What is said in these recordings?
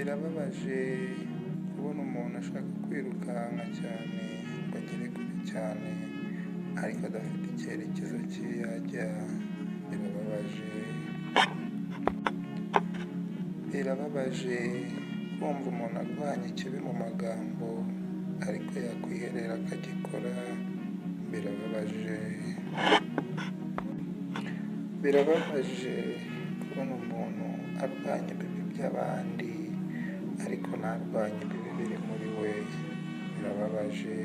Birababaje kubona umuntu ashaka kwirukanka cyane ngo agere kure cyane ariko adafite icyerekezo cy'iyajya. Birababaje. Birababaje kumva umuntu arwanya ikibi mu magambo ariko yakwiherera akagikora. Birababaje. Birababaje kubona umuntu arwanya ibibi by'abandi ariko ntarwanye ibibi biri muri we. Birababaje.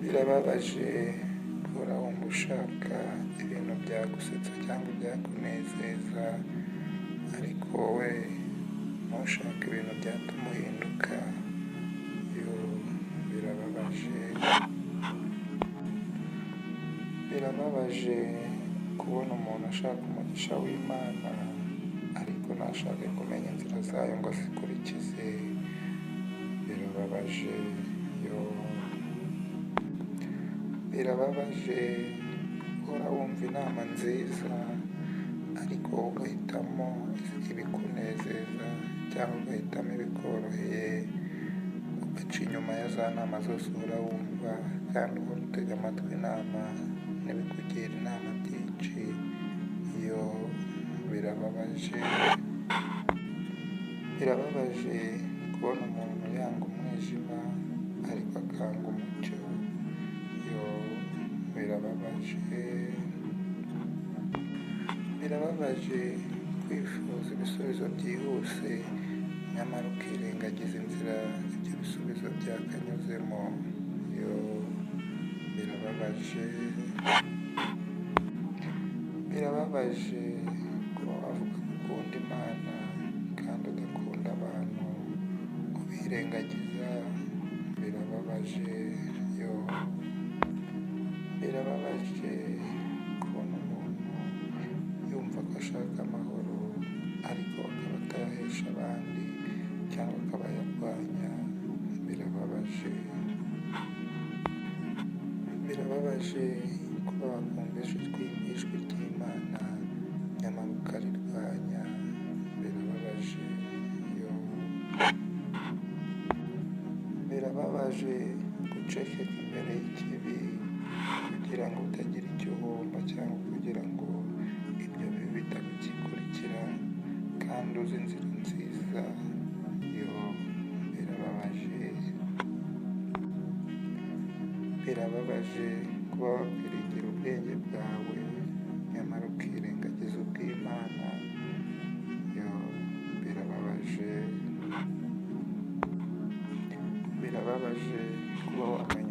Birababaje guhora wumva ushaka ibintu byagusetsa cyangwa byakunezeza ariko wowe ntushake ibintu byatuma uhinduka. Birababaje. Birababaje kubona umuntu ashaka umugisha w'Imana ariko ntashake kumenya inzira zayo ngo azikurikize. Birababaje. Birababaje guhora wumva inama nziza ariko ugahitamo ibikunezeza cyangwa ugahitamo ibikoroheye ugaca inyuma ya za nama zose uhora wumva kandi uhora utega amatwi inama n'ibikugira inama byinshi. Birababaje. Birababaje kubona umuntu yanga umwijima ariko akanga umucyo. Birababaje. Birababaje kwifuza ibisubizo byihuse nyamara ukirengagiza inzira ibyo bisubizo byakanyuzemo. Birababaje. Birababaje kuba wavuga ko ukunda Imana kandi udakunda abantu ubirengagiza. Birababaje. Birababaje kubona umuntu yumva ko ashaka amahoro ariko akaba atayahesha abandi cyangwa akaba ayarwanya. Birababaje. Birababaje kuba wakumva ijwi ry'Imana nyamara ukarirwanya. Birababaje. Birababaje guceceka imbere y'ikibi kugira ngo utagira icyo uhomba cyangwa kugira ngo ibyo bibi bitagukurikira kandi uzi inzira nziza. Birababaje. Birababaje kuba wakwiringira ubwenge bwawe nyamara ukirengagiza ubw'Imana. Birababaje. Birababaje kuba wamenya